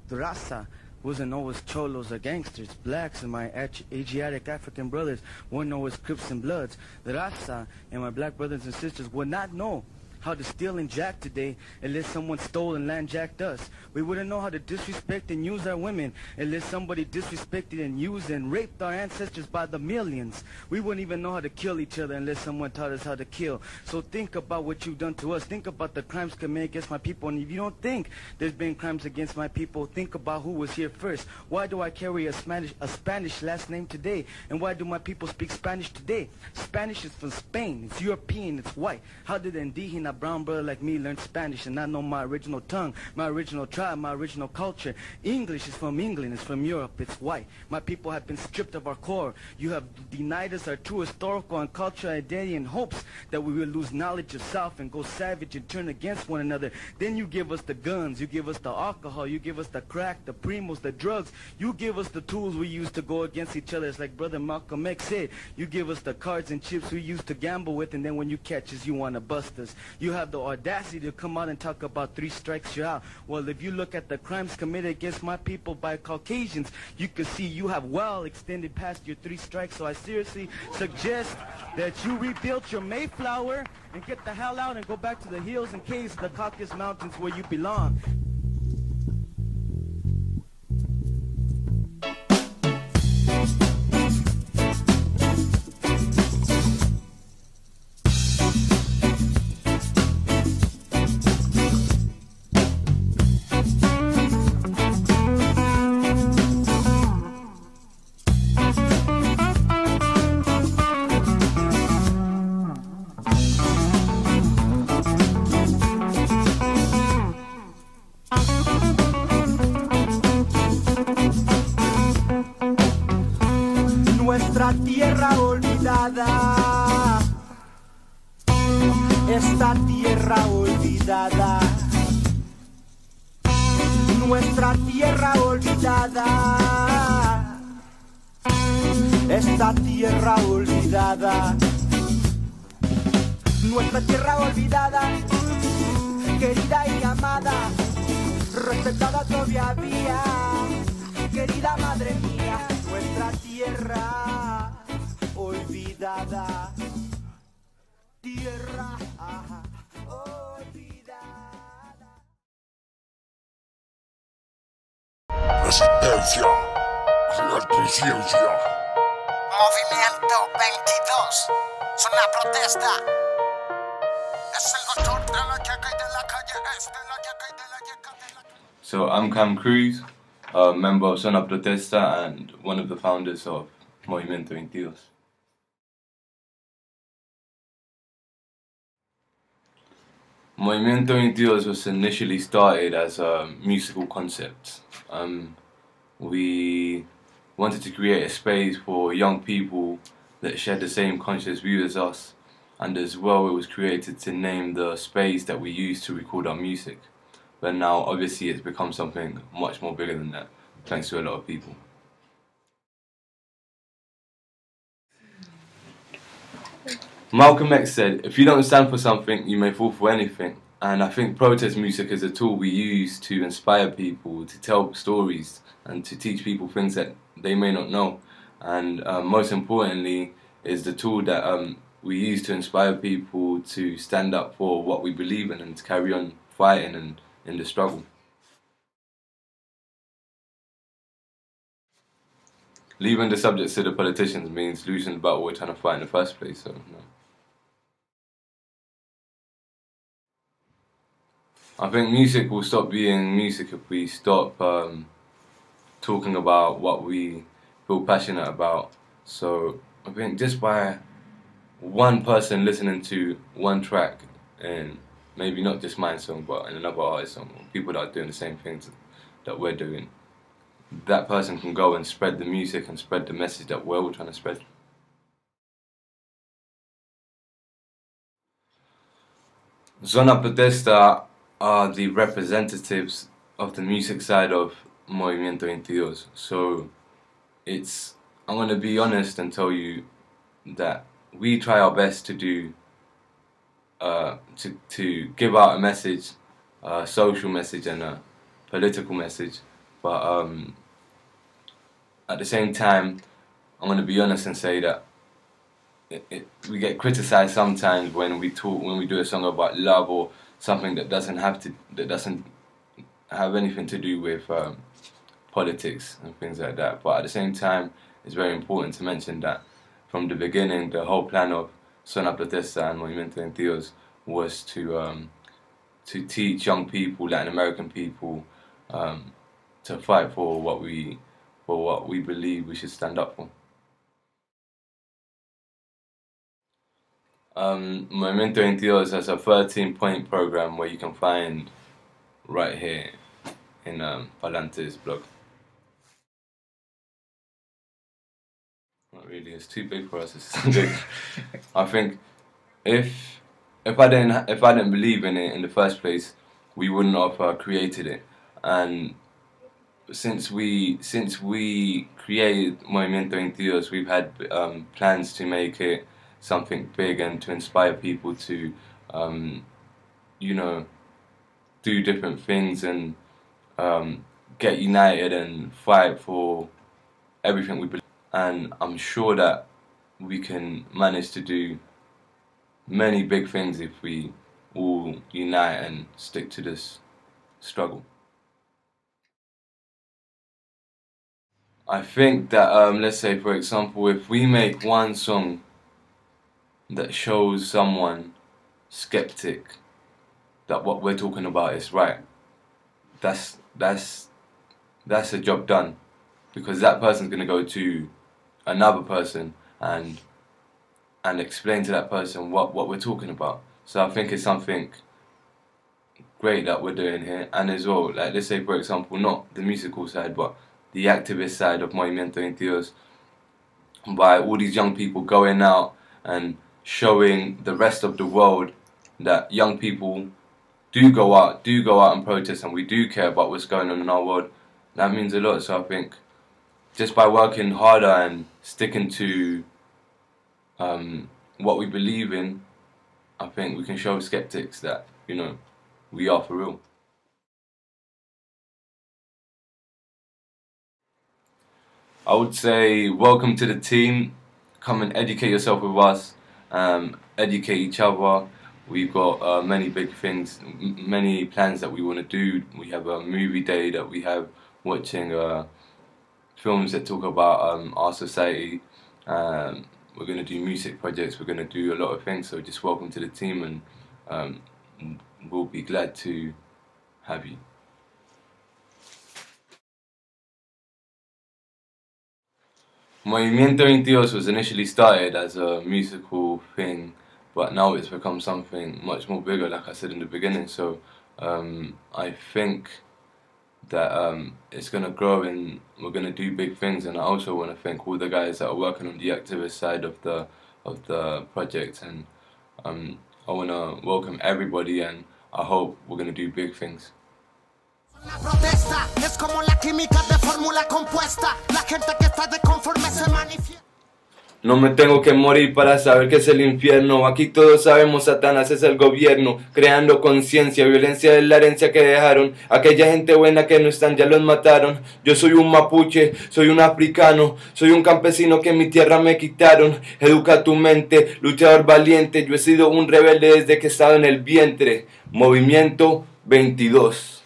The raza wasn't always cholos or gangsters. Blacks and my Asiatic African brothers weren't always Crips and Bloods. The raza and my black brothers and sisters would not know how to steal and jack today unless someone stole and land jacked us. We wouldn't know how to disrespect and use our women unless somebody disrespected and used and raped our ancestors by the millions. We wouldn't even know how to kill each other unless someone taught us how to kill. So think about what you've done to us. Think about the crimes committed against my people. And if you don't think there's been crimes against my people, think about who was here first. Why do I carry a Spanish last name today? And why do my people speak Spanish today? Spanish is from Spain. It's European. It's white. How did the indígena brown brother like me learn Spanish and not know my original tongue, my original tribe, my original culture? English is from England. It's from Europe. It's white. My people have been stripped of our core. You have denied us our true historical and cultural identity in hopes that we will lose knowledge of self and go savage and turn against one another. Then you give us the guns. You give us the alcohol. You give us the crack, the primos, the drugs. You give us the tools we use to go against each other. It's like Brother Malcolm X said. You give us the cards and chips we use to gamble with, and then when you catch us, you want to bust us. You have the audacity to come out and talk about 3 strikes you're out. Well, if you look at the crimes committed against my people by Caucasians, you can see you have well extended past your 3 strikes. So I seriously suggest that you rebuild your Mayflower and get the hell out and go back to the hills and caves of the Caucasus Mountains where you belong. Nuestra tierra olvidada, esta tierra olvidada, nuestra tierra olvidada, esta tierra olvidada, nuestra tierra olvidada, querida y amada, respetada todavía, querida madre mía, nuestra tierra olvidada, tierra olvidada. Resistencia, crear conciencia. Movimiento 22, es una protesta. Es el gozón de la yeca y de la calle, es de la yeca y de la yeca de la calle. So I'm Cam Cruz, a member of Zona Protesta and one of the founders of Movimiento 22. Movimiento 22 was initially started as a musical concept. We wanted to create a space for young people that shared the same conscious view as us, and as well it was created to name the space that we use to record our music. But now obviously it's become something much more bigger than that, thanks to a lot of people. Malcolm X said, if you don't stand for something, you may fall for anything. And I think protest music is a tool we use to inspire people, to tell stories, and to teach people things that they may not know. And most importantly, is the tool that we use to inspire people to stand up for what we believe in and to carry on fighting and in the struggle. Leaving the subjects to the politicians means losing the battle we're trying to fight in the first place, so no. I think music will stop being music if we stop talking about what we feel passionate about. So I think just by one person listening to one track, and maybe not just my song but in another artist's song, or people that are doing the same things that we're doing, that person can go and spread the music and spread the message that we're all trying to spread. Zona Protesta are the representatives of the music side of Movimiento 22. So I'm going to be honest and tell you that we try our best to do, to give out a message, a social message and a political message, but at the same time, I'm going to be honest and say that we get criticized sometimes when we do a song about love or something that doesn't have anything to do with politics and things like that. But at the same time, it's very important to mention that from the beginning, the whole plan of Zona Protesta and Movimiento 22 was to teach young people, Latin American people, to fight for what we believe we should stand up for. Movimiento 22 has a 13-point program where you can find right here in Palante's blog. Not really, it's too big for us. It's too big. I think if I didn't believe in it in the first place, we wouldn't have created it. And since we created Movimiento 22, we've had plans to make it something big and to inspire people to, you know, do different things and get united and fight for everything we believe. And I'm sure that we can manage to do many big things if we all unite and stick to this struggle. I think that, let's say for example, if we make one song that shows someone skeptic that what we're talking about is right, that's a job done, because that person's going to go to another person and explain to that person what we're talking about. So I think it's something great that we're doing here. And as well, like, let's say for example, not the musical side but the activist side of Movimiento 22, by all these young people going out and showing the rest of the world that young people do go out and protest, and we do care about what's going on in our world. That means a lot. So I think just by working harder and sticking to what we believe in, I think we can show skeptics that, you know, we are for real. I would say welcome to the team. Come and educate yourself with us, educate each other. We've got many big things, many plans that we want to do. We have a movie day that we have, watching films that talk about our society. We're going to do music projects, we're going to do a lot of things, so just welcome to the team, and we'll be glad to have you. Movimiento 22 was initially started as a musical thing, but now it's become something much more bigger, like I said in the beginning. So I think that it's going to grow and we're going to do big things. And I also want to thank all the guys that are working on the activist side of the project, and I want to welcome everybody, and I hope we're going to do big things. La protesta es como la química de fórmula compuesta. La gente que está desconforme se manifiesta. No me tengo que morir para saber que es el infierno. Aquí todos sabemos, Satanás es el gobierno, creando conciencia. Violencia es la herencia que dejaron. Aquella gente buena que no están, ya los mataron. Yo soy un mapuche, soy un africano, soy un campesino que en mi tierra me quitaron. Educa tu mente, luchador valiente. Yo he sido un rebelde desde que estaba en el vientre. Movimiento 22.